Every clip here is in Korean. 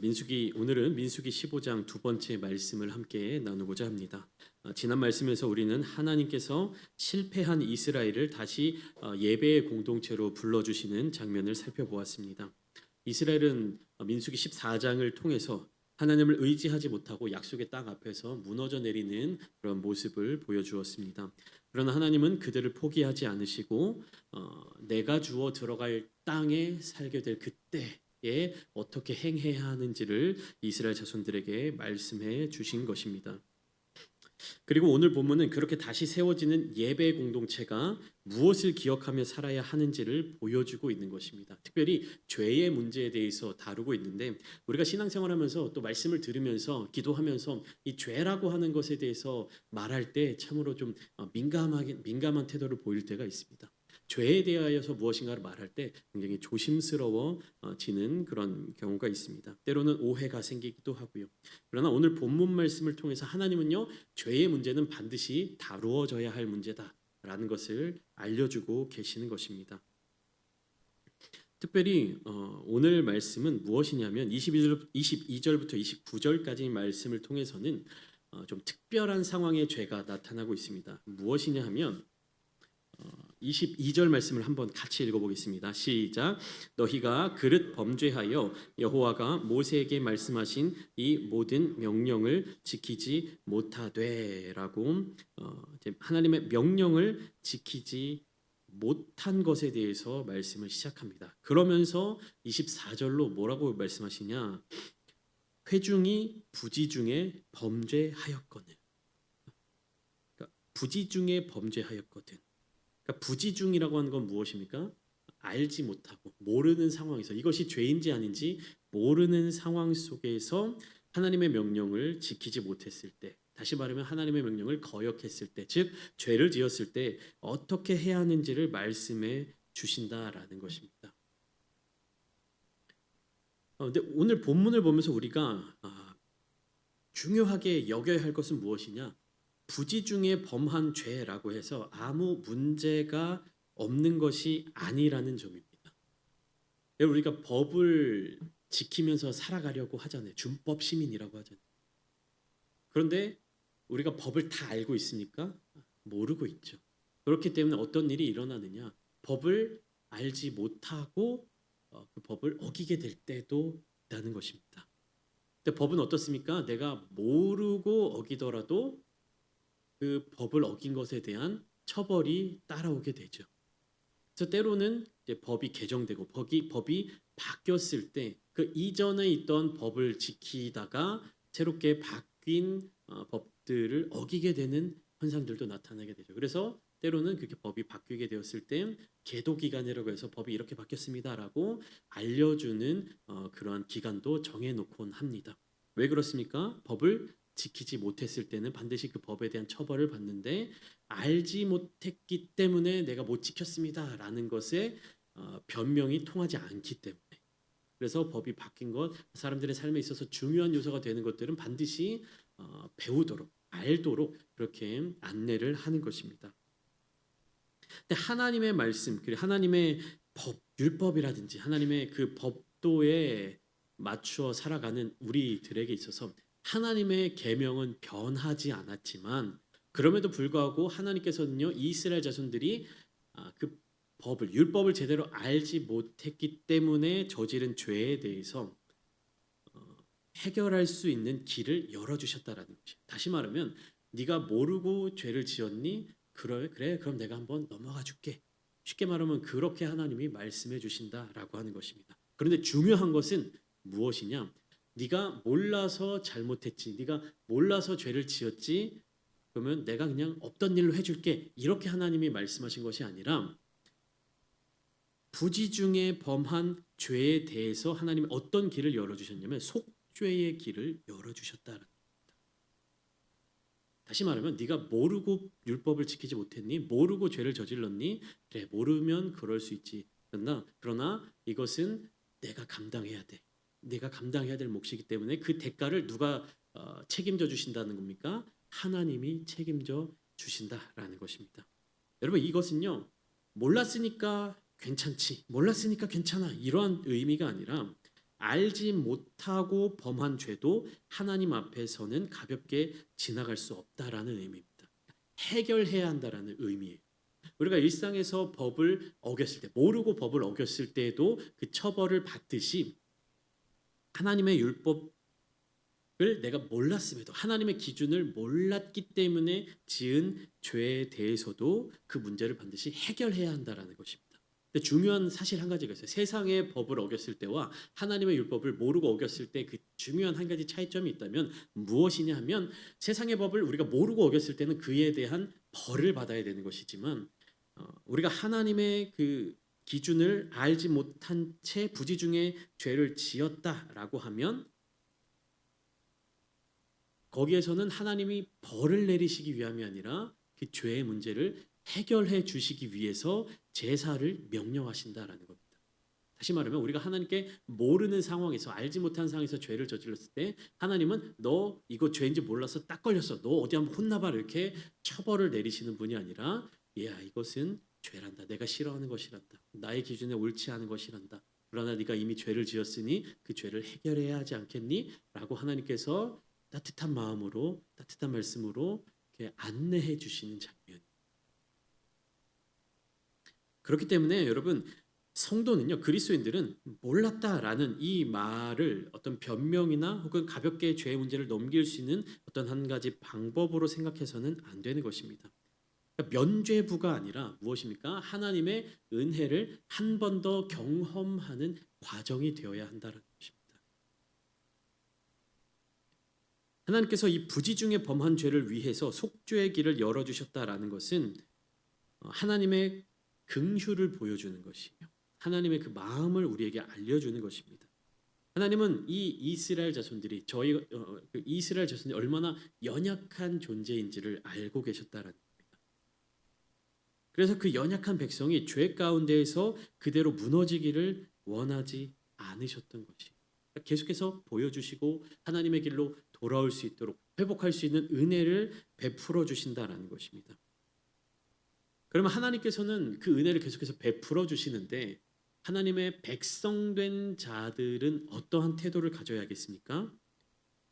오늘은 민수기 15장 두 번째 말씀을 함께 나누고자 합니다. 지난 말씀에서 우리는 하나님께서 실패한 이스라엘을 다시 예배의 공동체로 불러주시는 장면을 살펴보았습니다. 이스라엘은 민수기 14장을 통해서 하나님을 의지하지 못하고 약속의 땅 앞에서 무너져 내리는 그런 모습을 보여주었습니다. 그러나 하나님은 그들을 포기하지 않으시고 내가 주어 들어갈 땅에 살게 될 그때에 어떻게 행해야 하는지를 이스라엘 자손들에게 말씀해 주신 것입니다. 그리고 오늘 본문은 그렇게 다시 세워지는 예배 공동체가 무엇을 기억하며 살아야 하는지를 보여주고 있는 것입니다. 특별히 죄의 문제에 대해서 다루고 있는데 우리가 신앙생활하면서 또 말씀을 들으면서 기도하면서 이 죄라고 하는 것에 대해서 말할 때 참으로 좀 민감한 태도를 보일 때가 있습니다. 죄에 대하여서 무엇인가를 말할 때 굉장히 조심스러워지는 그런 경우가 있습니다. 때로는 오해가 생기기도 하고요. 그러나 오늘 본문 말씀을 통해서 하나님은요, 죄의 문제는 반드시 다루어져야 할 문제다라는 것을 알려주고 계시는 것입니다. 특별히 오늘 말씀은 무엇이냐면 22절부터 29절까지 말씀을 통해서는 좀 특별한 상황의 죄가 나타나고 있습니다. 무엇이냐 하면 22절 말씀을 한번 같이 읽어보겠습니다. 시작. 너희가 그릇 범죄하여 여호와가 모세에게 말씀하신 이 모든 명령을 지키지 못하되라고 하나님의 명령을 지키지 못한 것에 대해서 말씀을 시작합니다. 그러면서 24절로 뭐라고 말씀하시냐? 회중이 부지 중에 범죄하였거늘. 그러니까 부지 중에 범죄하였거든. 그러니까 부지중이라고 하는 건 무엇입니까? 알지 못하고 모르는 상황에서 이것이 죄인지 아닌지 모르는 상황 속에서 하나님의 명령을 지키지 못했을 때, 다시 말하면 하나님의 명령을 거역했을 때, 즉 죄를 지었을 때 어떻게 해야 하는지를 말씀해 주신다라는 것입니다. 근데 오늘 본문을 보면서 우리가 중요하게 여겨야 할 것은 무엇이냐? 부지 중에 범한 죄라고 해서 아무 문제가 없는 것이 아니라는 점입니다. 우리가 법을 지키면서 살아가려고 하잖아요. 준법 시민이라고 하잖아요. 그런데 우리가 법을 다 알고 있습니까? 모르고 있죠. 그렇기 때문에 어떤 일이 일어나느냐? 법을 알지 못하고 그 법을 어기게 될 때도 있다는 것입니다. 근데 법은 어떻습니까? 내가 모르고 어기더라도 그 법을 어긴 것에 대한 처벌이 따라오게 되죠. 그래서 때로는 이제 법이 개정되고 법이 바뀌었을 때 그 이전에 있던 법을 지키다가 새롭게 바뀐 법들을 어기게 되는 현상들도 나타나게 되죠. 그래서 때로는 그렇게 법이 바뀌게 되었을 때 계도 기간이라고 해서 법이 이렇게 바뀌었습니다라고 알려주는 그런 기간도 정해놓곤 합니다. 왜 그렇습니까? 법을 지키지 못했을 때는 반드시 그 법에 대한 처벌을 받는데 알지 못했기 때문에 내가 못 지켰습니다라는 것에 변명이 통하지 않기 때문에, 그래서 법이 바뀐 것, 사람들의 삶에 있어서 중요한 요소가 되는 것들은 반드시 배우도록 알도록 그렇게 안내를 하는 것입니다. 근데 하나님의 말씀, 그리고 하나님의 법, 율법이라든지 하나님의 그 법도에 맞추어 살아가는 우리들에게 있어서 하나님의 계명은 변하지 않았지만 그럼에도 불구하고 하나님께서는요, 이스라엘 자손들이 그 법을, 율법을 제대로 알지 못했기 때문에 저지른 죄에 대해서 해결할 수 있는 길을 열어주셨다라는 것이에요. 다시 말하면 네가 모르고 죄를 지었니? 그래 그럼 내가 한번 넘어가 줄게. 쉽게 말하면 그렇게 하나님이 말씀해 주신다라고 하는 것입니다. 그런데 중요한 것은 무엇이냐? 네가 몰라서 잘못했지, 네가 몰라서 죄를 지었지, 그러면 내가 그냥 없던 일로 해줄게, 이렇게 하나님이 말씀하신 것이 아니라 부지 중에 범한 죄에 대해서 하나님이 어떤 길을 열어주셨냐면 속죄의 길을 열어주셨다는. 다시 말하면 네가 모르고 율법을 지키지 못했니? 모르고 죄를 저질렀니? 그래, 모르면 그럴 수 있지. 그러나 이것은 내가 감당해야 돼. 내가 감당해야 될 몫이기 때문에 그 대가를 누가 책임져 주신다는 겁니까? 하나님이 책임져 주신다라는 것입니다. 여러분, 이것은요, 몰랐으니까 괜찮지, 몰랐으니까 괜찮아, 이러한 의미가 아니라 알지 못하고 범한 죄도 하나님 앞에서는 가볍게 지나갈 수 없다라는 의미입니다. 해결해야 한다라는 의미예요. 우리가 일상에서 법을 어겼을 때, 모르고 법을 어겼을 때에도 그 처벌을 받듯이 하나님의 율법을 내가 몰랐음에도 하나님의 기준을 몰랐기 때문에 지은 죄에 대해서도 그 문제를 반드시 해결해야 한다라는 것입니다. 근데 중요한 사실 한 가지가 있어요. 세상의 법을 어겼을 때와 하나님의 율법을 모르고 어겼을 때 그 중요한 한 가지 차이점이 있다면 무엇이냐 하면 세상의 법을 우리가 모르고 어겼을 때는 그에 대한 벌을 받아야 되는 것이지만 우리가 하나님의 그 기준을 알지 못한 채 부지중에 죄를 지었다라고 하면 거기에서는 하나님이 벌을 내리시기 위함이 아니라 그 죄의 문제를 해결해 주시기 위해서 제사를 명령하신다라는 겁니다. 다시 말하면 우리가 하나님께 모르는 상황에서 알지 못한 상황에서 죄를 저질렀을 때 하나님은 너 이거 죄인지 몰라서 딱 걸렸어. 너 어디 한번 혼나봐 이렇게 처벌을 내리시는 분이 아니라 야 이것은 죄란다. 내가 싫어하는 것이란다. 나의 기준에 옳지 않은 것이란다. 그러나 네가 이미 죄를 지었으니 그 죄를 해결해야 하지 않겠니? 라고 하나님께서 따뜻한 마음으로 따뜻한 말씀으로 이렇게 안내해 주시는 장면. 그렇기 때문에 여러분 성도는요 그리스도인들은 몰랐다라는 이 말을 어떤 변명이나 혹은 가볍게 죄의 문제를 넘길 수 있는 어떤 한 가지 방법으로 생각해서는 안 되는 것입니다. 그러니까 면죄부가 아니라 무엇입니까? 하나님의 은혜를 한 번 더 경험하는 과정이 되어야 한다는 것입니다. 하나님께서 이 부지 중에 범한 죄를 위해서 속죄의 길을 열어주셨다라는 것은 하나님의 긍휼을 보여주는 것이며 하나님의 그 마음을 우리에게 알려주는 것입니다. 하나님은 이 이스라엘 자손들이 그 이스라엘 자손이 얼마나 연약한 존재인지를 알고 계셨다라는 겁니다. 그래서 그 연약한 백성이 죄 가운데에서 그대로 무너지기를 원하지 않으셨던 것이 계속해서 보여주시고 하나님의 길로 돌아올 수 있도록 회복할 수 있는 은혜를 베풀어 주신다라는 것입니다. 그러면 하나님께서는 그 은혜를 계속해서 베풀어 주시는데 하나님의 백성된 자들은 어떠한 태도를 가져야겠습니까?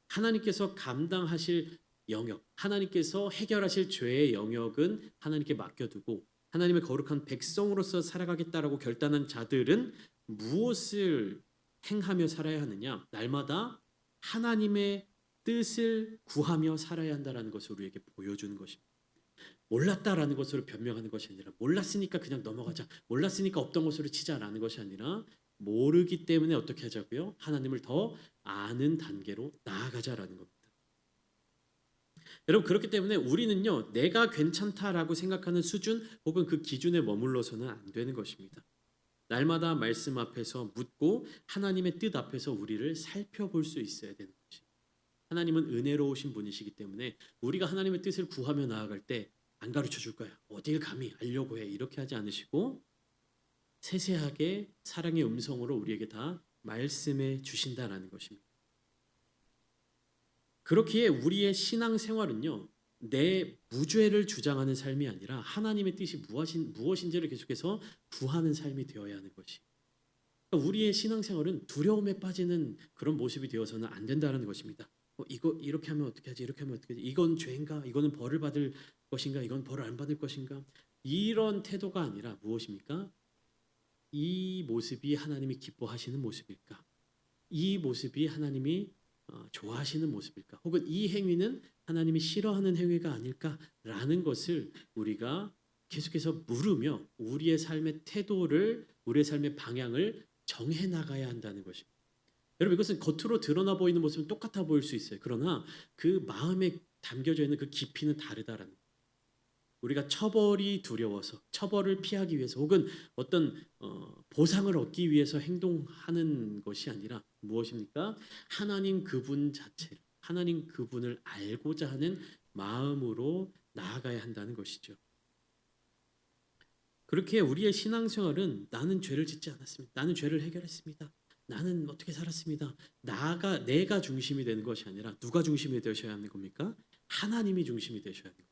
하나님께서 감당하실 영역, 하나님께서 해결하실 죄의 영역은 하나님께 맡겨두고 하나님의 거룩한 백성으로서 살아가겠다라고 결단한 자들은 무엇을 행하며 살아야 하느냐? 날마다 하나님의 뜻을 구하며 살아야 한다라는 것을 우리에게 보여주는 것입니다. 몰랐다라는 것으로 변명하는 것이 아니라 몰랐으니까 그냥 넘어가자. 몰랐으니까 없던 것으로 치자라는 것이 아니라 모르기 때문에 어떻게 하자고요? 하나님을 더 아는 단계로 나아가자라는 겁니다. 여러분 그렇기 때문에 우리는요. 내가 괜찮다라고 생각하는 수준 혹은 그 기준에 머물러서는 안 되는 것입니다. 날마다 말씀 앞에서 묻고 하나님의 뜻 앞에서 우리를 살펴볼 수 있어야 되는 것이. 하나님은 은혜로우신 분이시기 때문에 우리가 하나님의 뜻을 구하며 나아갈 때 안 가르쳐 줄 거야. 어딜 감히 알려고 해. 이렇게 하지 않으시고 세세하게 사랑의 음성으로 우리에게 다 말씀해 주신다라는 것입니다. 그렇기에 우리의 신앙 생활은요. 내 무죄를 주장하는 삶이 아니라 하나님의 뜻이 무엇인지를 계속해서 구하는 삶이 되어야 하는 것이. 그러니까 우리의 신앙 생활은 두려움에 빠지는 그런 모습이 되어서는 안 된다는 것입니다. 이거 이렇게 하면 어떻게 하지? 이렇게 하면 어떻게 하지? 이건 죄인가? 이거는 벌을 받을 것인가? 이건 벌을 안 받을 것인가? 이런 태도가 아니라 무엇입니까? 이 모습이 하나님이 기뻐하시는 모습일까? 이 모습이 하나님이 좋아하시는 모습일까? 혹은 이 행위는 하나님이 싫어하는 행위가 아닐까라는 것을 우리가 계속해서 물으며 우리의 삶의 태도를 우리의 삶의 방향을 정해 나가야 한다는 것입니다. 여러분 이것은 겉으로 드러나 보이는 모습은 똑같아 보일 수 있어요. 그러나 그 마음에 담겨져 있는 그 깊이는 다르다라는 거예요. 우리가 처벌이 두려워서 처벌을 피하기 위해서 혹은 어떤 보상을 얻기 위해서 행동하는 것이 아니라 무엇입니까? 하나님 그분 자체를 하나님 그분을 알고자 하는 마음으로 나아가야 한다는 것이죠. 그렇게 우리의 신앙생활은 나는 죄를 짓지 않았습니다. 나는 죄를 해결했습니다. 나는 어떻게 살았습니다. 내가 중심이 되는 것이 아니라 누가 중심이 되셔야 하는 겁니까? 하나님이 중심이 되셔야 하는 겁니다.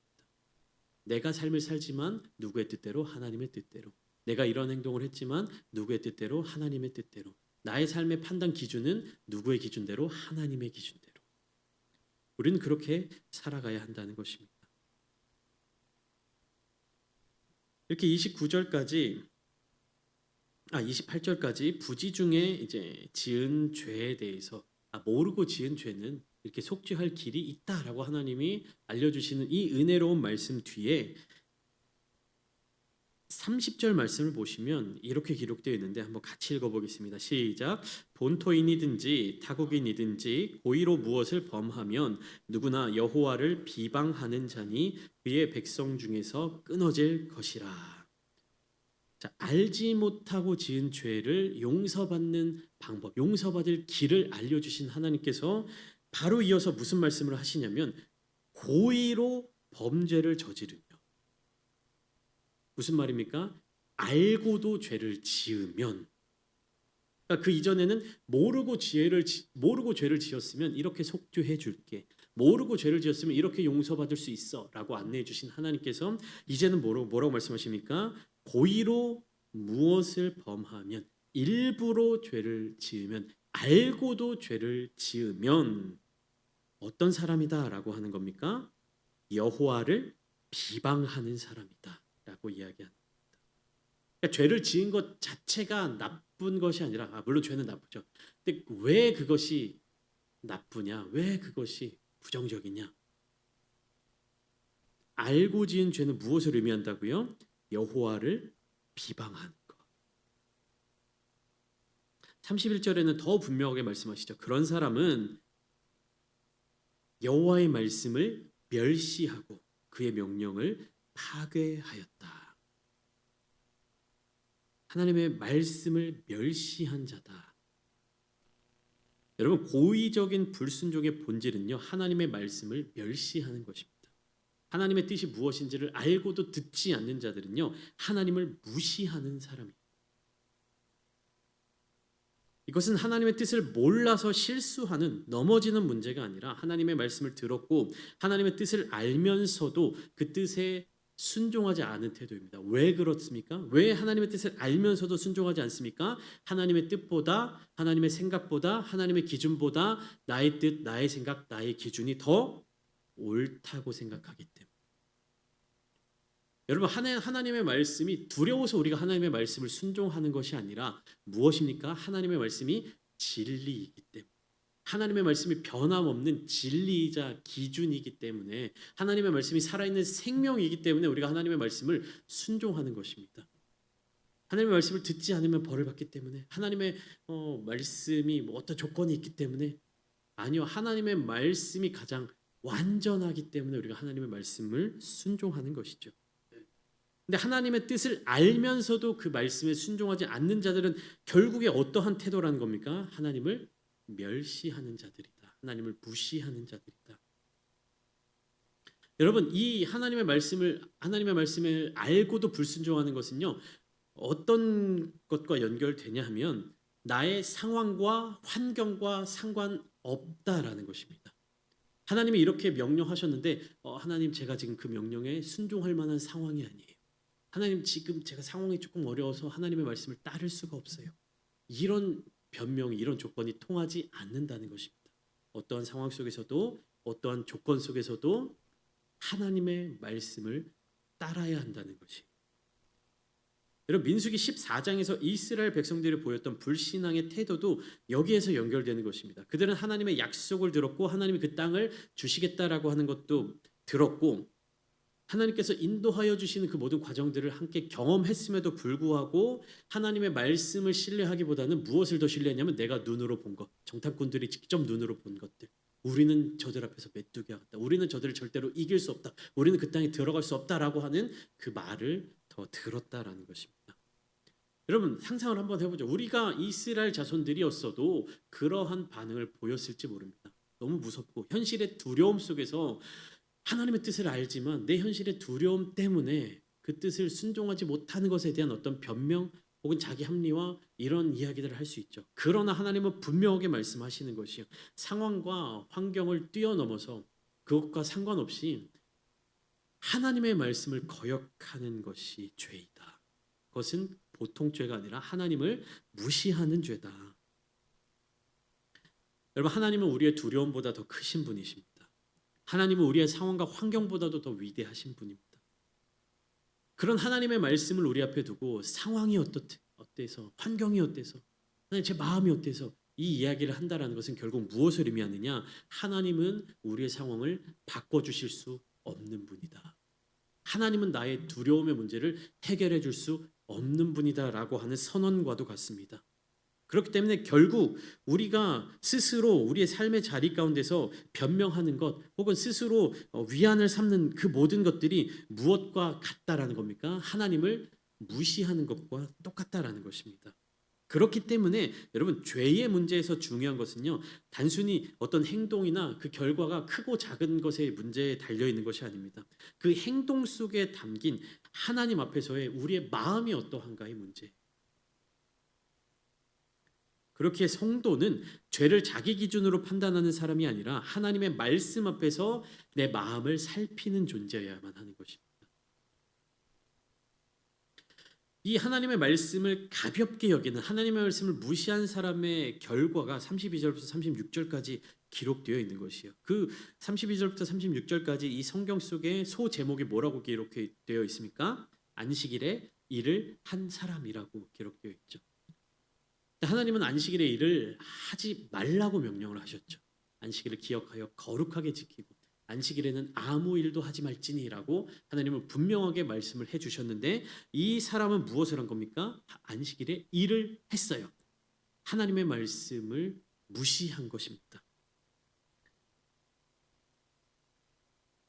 내가 삶을 살지만 누구의 뜻대로 하나님의 뜻대로. 내가 이런 행동을 했지만 누구의 뜻대로 하나님의 뜻대로. 나의 삶의 판단 기준은 누구의 기준대로? 하나님의 기준대로. 우리는 그렇게 살아가야 한다는 것입니다. 이렇게 28절까지 부지 중에 이제 지은 죄에 대해서 모르고 지은 죄는 이렇게 속죄할 길이 있다라고 하나님이 알려주시는 이 은혜로운 말씀 뒤에 30절 말씀을 보시면 이렇게 기록되어 있는데 한번 같이 읽어보겠습니다. 시작. 본토인이든지 타국인이든지 고의로 무엇을 범하면 누구나 여호와를 비방하는 자니 그의 백성 중에서 끊어질 것이라. 자, 알지 못하고 지은 죄를 용서받는 방법, 용서받을 길을 알려주신 하나님께서 바로 이어서 무슨 말씀을 하시냐면 고의로 범죄를 저지르며, 무슨 말입니까? 알고도 죄를 지으면, 그러니까 그 이전에는 모르고 죄를 지었으면 이렇게 속죄해 줄게, 모르고 죄를 지었으면 이렇게 용서받을 수 있어라고 안내해 주신 하나님께서 이제는 뭐라고 말씀하십니까? 고의로 무엇을 범하면, 일부러 죄를 지으면, 알고도 죄를 지으면 어떤 사람이다라고 하는 겁니까? 여호와를 비방하는 사람이다라고 이야기합니다. 그러니까 죄를 지은 것 자체가 나쁜 것이 아니라, 물론 죄는 나쁘죠. 근데 왜 그것이 나쁘냐? 왜 그것이 부정적이냐? 알고 지은 죄는 무엇을 의미한다고요? 여호와를 비방하는 것. 31절에는 더 분명하게 말씀하시죠. 그런 사람은 여호와의 말씀을 멸시하고 그의 명령을 파괴하였다. 하나님의 말씀을 멸시한 자다. 여러분, 고의적인 불순종의 본질은요, 하나님의 말씀을 멸시하는 것입니다. 하나님의 뜻이 무엇인지를 알고도 듣지 않는 자들은요, 하나님을 무시하는 사람입니다. 이것은 하나님의 뜻을 몰라서 실수하는, 넘어지는 문제가 아니라 하나님의 말씀을 들었고 하나님의 뜻을 알면서도 그 뜻에 순종하지 않은 태도입니다. 왜 그렇습니까? 왜 하나님의 뜻을 알면서도 순종하지 않습니까? 하나님의 뜻보다, 하나님의 생각보다, 하나님의 기준보다 나의 뜻, 나의 생각, 나의 기준이 더 옳다고 생각하기 때문에. 여러분, 하나님의 말씀이 두려워서 우리가 하나님의 말씀을 순종하는 것이 아니라 무엇입니까? 하나님의 말씀이 진리이기 때문에, 하나님의 말씀이 변함없는 진리이자 기준이기 때문에, 하나님의 말씀이 살아있는 생명이기 때문에 우리가 하나님의 말씀을 순종하는 것입니다. 하나님의 말씀을 듣지 않으면 벌을 받기 때문에, 하나님의 말씀이 어떤 조건이 있기 때문에, 아니요, 하나님의 말씀이 가장 완전하기 때문에 우리가 하나님의 말씀을 순종하는 것이죠. 근데 하나님의 뜻을 알면서도 그 말씀에 순종하지 않는 자들은 결국에 어떠한 태도라는 겁니까? 하나님을 멸시하는 자들이다. 하나님을 무시하는 자들이다. 여러분, 이 하나님의 말씀을 알고도 불순종하는 것은요, 어떤 것과 연결되냐 하면 나의 상황과 환경과 상관없다라는 것입니다. 하나님이 이렇게 명령하셨는데 하나님, 제가 지금 그 명령에 순종할 만한 상황이 아니에요. 하나님, 지금 제가 상황이 조금 어려워서 하나님의 말씀을 따를 수가 없어요. 이런 변명이, 이런 조건이 통하지 않는다는 것입니다. 어떠한 상황 속에서도, 어떠한 조건 속에서도 하나님의 말씀을 따라야 한다는 것이. 여러분, 민수기 14장에서 이스라엘 백성들이 보였던 불신앙의 태도도 여기에서 연결되는 것입니다. 그들은 하나님의 약속을 들었고 하나님이 그 땅을 주시겠다라고 하는 것도 들었고 하나님께서 인도하여 주시는 그 모든 과정들을 함께 경험했음에도 불구하고 하나님의 말씀을 신뢰하기보다는 무엇을 더 신뢰했냐면 내가 눈으로 본 것, 정탐꾼들이 직접 눈으로 본 것들. 우리는 저들 앞에서 메뚜기와 같다. 우리는 저들을 절대로 이길 수 없다. 우리는 그 땅에 들어갈 수 없다라고 하는 그 말을 더 들었다라는 것입니다. 여러분, 상상을 한번 해보죠. 우리가 이스라엘 자손들이었어도 그러한 반응을 보였을지 모릅니다. 너무 무섭고 현실의 두려움 속에서 하나님의 뜻을 알지만 내 현실의 두려움 때문에 그 뜻을 순종하지 못하는 것에 대한 어떤 변명 혹은 자기 합리화, 이런 이야기들을 할 수 있죠. 그러나 하나님은 분명하게 말씀하시는 것이요, 상황과 환경을 뛰어넘어서 그것과 상관없이 하나님의 말씀을 거역하는 것이 죄이다. 그것은 보통 죄가 아니라 하나님을 무시하는 죄다. 여러분, 하나님은 우리의 두려움보다 더 크신 분이십니다. 하나님은 우리의 상황과 환경보다도 더 위대하신 분입니다. 그런 하나님의 말씀을 우리 앞에 두고 상황이 어때서, 환경이 어때서, 제 마음이 어때서 이 이야기를 한다라는 것은 결국 무엇을 의미하느냐? 하나님은 우리의 상황을 바꿔주실 수 없는 분이다. 하나님은 나의 두려움의 문제를 해결해 줄 수 없는 분이다라고 하는 선언과도 같습니다. 그렇기 때문에 결국 우리가 스스로 우리의 삶의 자리 가운데서 변명하는 것 혹은 스스로 위안을 삼는 그 모든 것들이 무엇과 같다라는 겁니까? 하나님을 무시하는 것과 똑같다라는 것입니다. 그렇기 때문에 여러분, 죄의 문제에서 중요한 것은요, 단순히 어떤 행동이나 그 결과가 크고 작은 것의 문제에 달려 있는 것이 아닙니다. 그 행동 속에 담긴 하나님 앞에서의 우리의 마음이 어떠한가의 문제. 그렇게 성도는 죄를 자기 기준으로 판단하는 사람이 아니라 하나님의 말씀 앞에서 내 마음을 살피는 존재여야만 하는 것입니다. 이 하나님의 말씀을 가볍게 여기는, 하나님의 말씀을 무시한 사람의 결과가 32절부터 36절까지 기록되어 있는 것이요. 그 32절부터 36절까지 이 성경 속에 소 제목이 뭐라고 기록되어 있습니까? 안식일에 일을 한 사람이라고 기록되어 있죠. 하나님은 안식일의 일을 하지 말라고 명령을 하셨죠. 안식일을 기억하여 거룩하게 지키고 안식일에는 아무 일도 하지 말지니라고 하나님은 분명하게 말씀을 해주셨는데, 이 사람은 무엇을 한 겁니까? 안식일에 일을 했어요. 하나님의 말씀을 무시한 것입니다.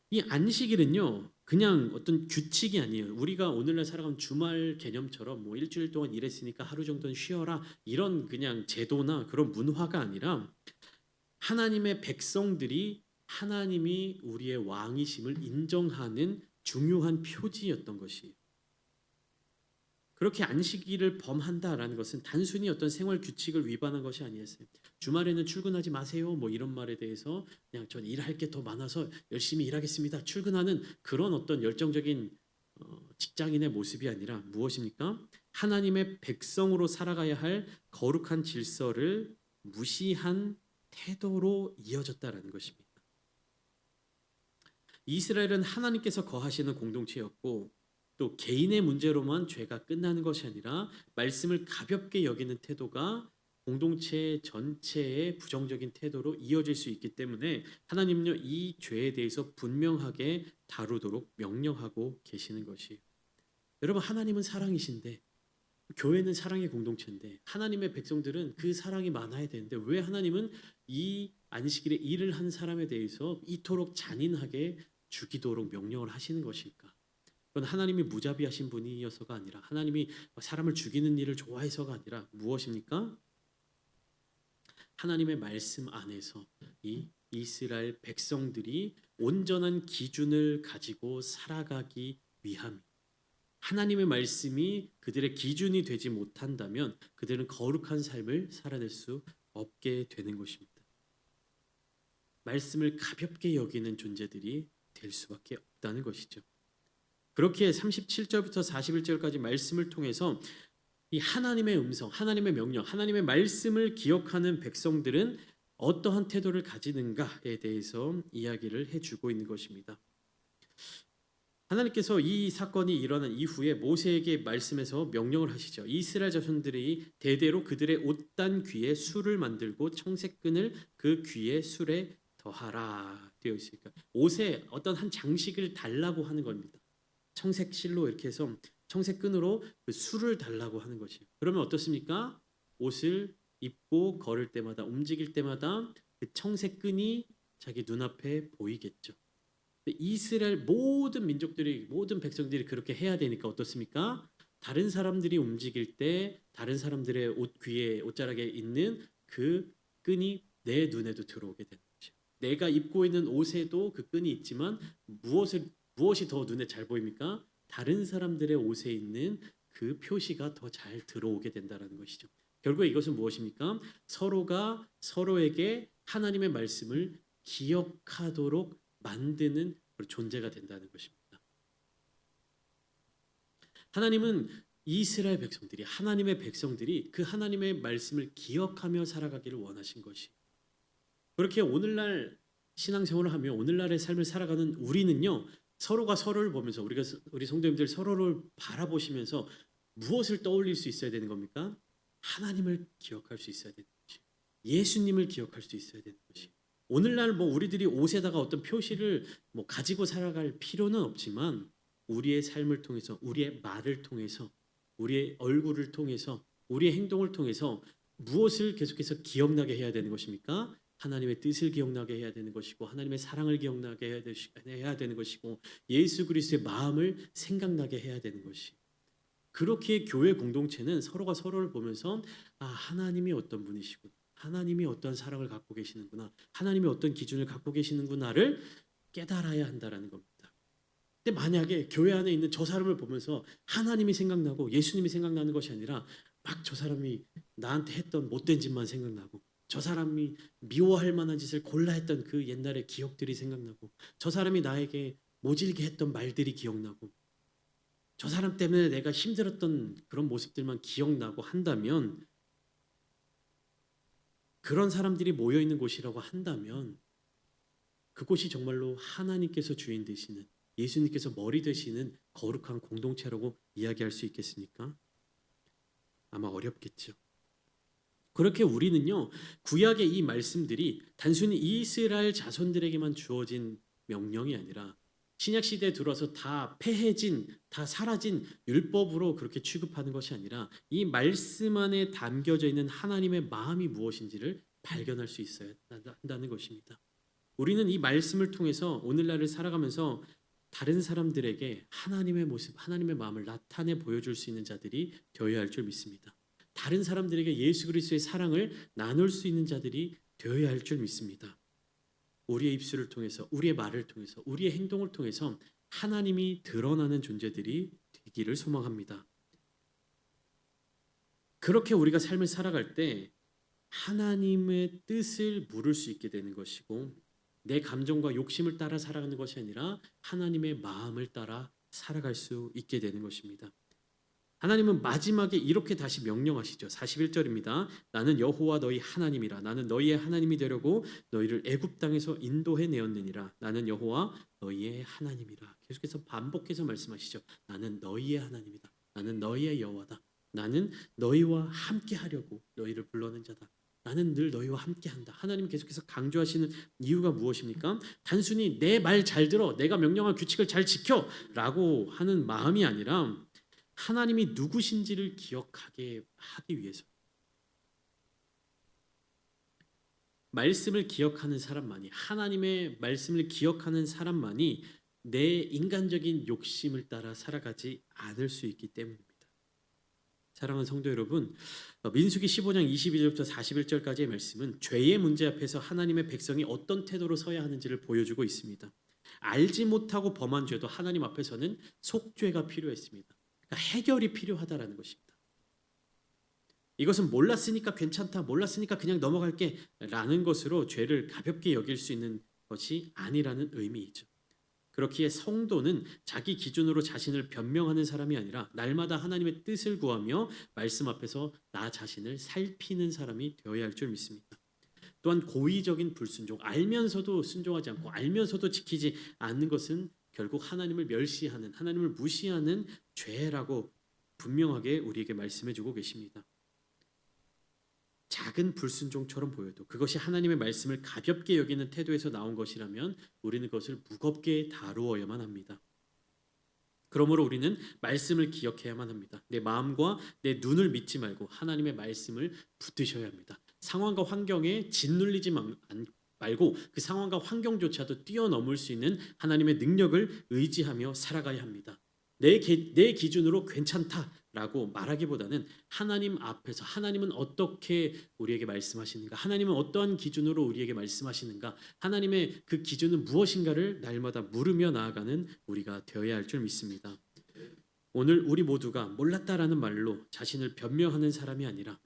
이 안식일은요, 그냥 어떤 규칙이 아니에요. 우리가 오늘날 살아가는 주말 개념처럼 뭐 일주일 동안 일했으니까 하루 정도는 쉬어라, 이런 그냥 제도나 그런 문화가 아니라 하나님의 백성들이 하나님이 우리의 왕이심을 인정하는 중요한 표지였던 것이에요. 그렇게 안식일을 범한다라는 것은 단순히 어떤 생활 규칙을 위반한 것이 아니었어요. 주말에는 출근하지 마세요, 뭐 이런 말에 대해서 그냥 전 일할 게 더 많아서 열심히 일하겠습니다, 출근하는 그런 어떤 열정적인 직장인의 모습이 아니라 무엇입니까? 하나님의 백성으로 살아가야 할 거룩한 질서를 무시한 태도로 이어졌다라는 것입니다. 이스라엘은 하나님께서 거하시는 공동체였고, 또 개인의 문제로만 죄가 끝나는 것이 아니라 말씀을 가볍게 여기는 태도가 공동체 전체의 부정적인 태도로 이어질 수 있기 때문에 하나님은요, 이 죄에 대해서 분명하게 다루도록 명령하고 계시는 것이에요. 여러분, 하나님은 사랑이신데, 교회는 사랑의 공동체인데, 하나님의 백성들은 그 사랑이 많아야 되는데, 왜 하나님은 이 안식일에 일을 한 사람에 대해서 이토록 잔인하게 죽이도록 명령을 하시는 것일까? 그건 하나님이 무자비하신 분이어서가 아니라, 하나님이 사람을 죽이는 일을 좋아해서가 아니라 무엇입니까? 하나님의 말씀 안에서 이 이스라엘 백성들이 온전한 기준을 가지고 살아가기 위함. 하나님의 말씀이 그들의 기준이 되지 못한다면 그들은 거룩한 삶을 살아낼 수 없게 되는 것입니다. 말씀을 가볍게 여기는 존재들이 될 수밖에 없다는 것이죠. 그렇게 37절부터 41절까지 말씀을 통해서 이 하나님의 음성, 하나님의 명령, 하나님의 말씀을 기억하는 백성들은 어떠한 태도를 가지는가에 대해서 이야기를 해주고 있는 것입니다. 하나님께서 이 사건이 일어난 이후에 모세에게 말씀해서 명령을 하시죠. 이스라엘 자손들이 대대로 그들의 옷단 귀에 술을 만들고 청색끈을 그 귀에 술에 더하라 되어 있으니까, 옷에 어떤 한 장식을 달라고 하는 겁니다. 청색 실로 이렇게 해서 청색 끈으로 그 술을 달라고 하는 것이에요. 그러면 어떻습니까? 옷을 입고 걸을 때마다, 움직일 때마다 그 청색 끈이 자기 눈앞에 보이겠죠. 이스라엘 모든 민족들이, 모든 백성들이 그렇게 해야 되니까 어떻습니까? 다른 사람들이 움직일 때 다른 사람들의 옷 귀에, 옷자락에 있는 그 끈이 내 눈에도 들어오게 되는 거죠. 내가 입고 있는 옷에도 그 끈이 있지만 무엇이 더 눈에 잘 보입니까? 다른 사람들의 옷에 있는 그 표시가 더 잘 들어오게 된다는 것이죠. 결국 이것은 무엇입니까? 서로가 서로에게 하나님의 말씀을 기억하도록 만드는 존재가 된다는 것입니다. 하나님은 이스라엘 백성들이, 하나님의 백성들이 그 하나님의 말씀을 기억하며 살아가기를 원하신 것이, 그렇게 오늘날 신앙생활을 하며 오늘날의 삶을 살아가는 우리는요. 서로가 서로를 보면서 우리 성도님들 서로를 바라보시면서 무엇을 떠올릴 수 있어야 되는 겁니까? 하나님을 기억할 수 있어야 되는 것이. 예수님을 기억할 수 있어야 되는 것이. 오늘날 뭐 우리들이 옷에다가 어떤 표시를 뭐 가지고 살아갈 필요는 없지만 우리의 삶을 통해서 우리의 말을 통해서 우리의 얼굴을 통해서 우리의 행동을 통해서 무엇을 계속해서 기억나게 해야 되는 것입니까? 하나님의 뜻을 기억나게 해야 되는 것이고 하나님의 사랑을 기억나게 해야 되는 것이고 예수 그리스도의 마음을 생각나게 해야 되는 것이. 그렇게 교회 공동체는 서로가 서로를 보면서 하나님이 어떤 분이시구나. 하나님이 어떤 사랑을 갖고 계시는구나. 하나님이 어떤 기준을 갖고 계시는구나를 깨달아야 한다라는 겁니다. 근데 만약에 교회 안에 있는 저 사람을 보면서 하나님이 생각나고 예수님이 생각나는 것이 아니라 막 저 사람이 나한테 했던 못된 짓만 생각나고 저 사람이 미워할 만한 짓을 골라 했던 그 옛날의 기억들이 생각나고 저 사람이 나에게 모질게 했던 말들이 기억나고 저 사람 때문에 내가 힘들었던 그런 모습들만 기억나고 한다면 그런 사람들이 모여 있는 곳이라고 한다면 그곳이 정말로 하나님께서 주인 되시는 예수님께서 머리 되시는 거룩한 공동체라고 이야기할 수 있겠습니까? 아마 어렵겠죠. 그렇게 우리는요 구약의 이 말씀들이 단순히 이스라엘 자손들에게만 주어진 명령이 아니라 신약 시대에 들어서 다 폐해진 다 사라진 율법으로 그렇게 취급하는 것이 아니라 이 말씀 안에 담겨져 있는 하나님의 마음이 무엇인지를 발견할 수 있어야 한다는 것입니다. 우리는 이 말씀을 통해서 오늘날을 살아가면서 다른 사람들에게 하나님의 모습, 하나님의 마음을 나타내 보여줄 수 있는 자들이 되어야 할 줄 믿습니다. 다른 사람들에게 예수 그리스도의 사랑을 나눌 수 있는 자들이 되어야 할 줄 믿습니다. 우리의 입술을 통해서, 우리의 말을 통해서, 우리의 행동을 통해서 하나님이 드러나는 존재들이 되기를 소망합니다. 그렇게 우리가 삶을 살아갈 때 하나님의 뜻을 물을 수 있게 되는 것이고 내 감정과 욕심을 따라 살아가는 것이 아니라 하나님의 마음을 따라 살아갈 수 있게 되는 것입니다. 하나님은 마지막에 이렇게 다시 명령하시죠. 41절입니다. 나는 여호와 너희 하나님이라. 나는 너희의 하나님이 되려고 너희를 애굽 땅에서 인도해 내었느니라. 나는 여호와 너희의 하나님이라. 계속해서 반복해서 말씀하시죠. 나는 너희의 하나님이다. 나는 너희의 여호와다. 나는 너희와 함께 하려고 너희를 불러낸 자다. 나는 늘 너희와 함께한다. 하나님 계속해서 강조하시는 이유가 무엇입니까? 단순히 내 말 잘 들어, 내가 명령한 규칙을 잘 지켜라고 하는 마음이 아니라 하나님이 누구신지를 기억하게 하기 위해서 말씀을 기억하는 사람만이 하나님의 말씀을 기억하는 사람만이 내 인간적인 욕심을 따라 살아가지 않을 수 있기 때문입니다. 사랑하는 성도 여러분, 민수기 15장 22절부터 41절까지의 말씀은 죄의 문제 앞에서 하나님의 백성이 어떤 태도로 서야 하는지를 보여주고 있습니다. 알지 못하고 범한 죄도 하나님 앞에서는 속죄가 필요했습니다. 그러니까 해결이 필요하다라는 것입니다. 이것은 몰랐으니까 괜찮다, 몰랐으니까 그냥 넘어갈게 라는 것으로 죄를 가볍게 여길 수 있는 것이 아니라는 의미이죠. 그렇기에 성도는 자기 기준으로 자신을 변명하는 사람이 아니라 날마다 하나님의 뜻을 구하며 말씀 앞에서 나 자신을 살피는 사람이 되어야 할 줄 믿습니다. 또한 고의적인 불순종, 알면서도 순종하지 않고 알면서도 지키지 않는 것은 결국 하나님을 멸시하는, 하나님을 무시하는 죄라고 분명하게 우리에게 말씀해주고 계십니다. 작은 불순종처럼 보여도 그것이 하나님의 말씀을 가볍게 여기는 태도에서 나온 것이라면 우리는 그것을 무겁게 다루어야만 합니다. 그러므로 우리는 말씀을 기억해야만 합니다. 내 마음과 내 눈을 믿지 말고 하나님의 말씀을 붙드셔야 합니다. 상황과 환경에 짓눌리지 말고 그 상황과 환경조차도 뛰어넘을 수 있는 하나님의 능력을 의지하며 살아가야 합니다. 내 기준으로 괜찮다라고 말하기보다는 하나님 앞에서 하나님은 어떻게 우리에게 말씀하시는가, 하나님은 어떠한 기준으로 우리에게 말씀하시는가, 하나님의 그 기준은 무엇인가를 날마다 물으며 나아가는 우리가 되어야 할 줄 믿습니다. 오늘 우리 모두가 몰랐다라는 말로 자신을 변명하는 사람이 아니라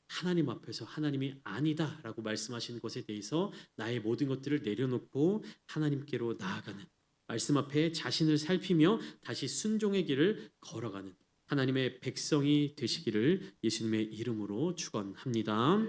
하나님 앞에서 하나님이 아니다라고 말씀하시는 것에 대해서 나의 모든 것들을 내려놓고 하나님께로 나아가는, 말씀 앞에 자신을 살피며 다시 순종의 길을 걸어가는 하나님의 백성이 되시기를 예수님의 이름으로 축원합니다.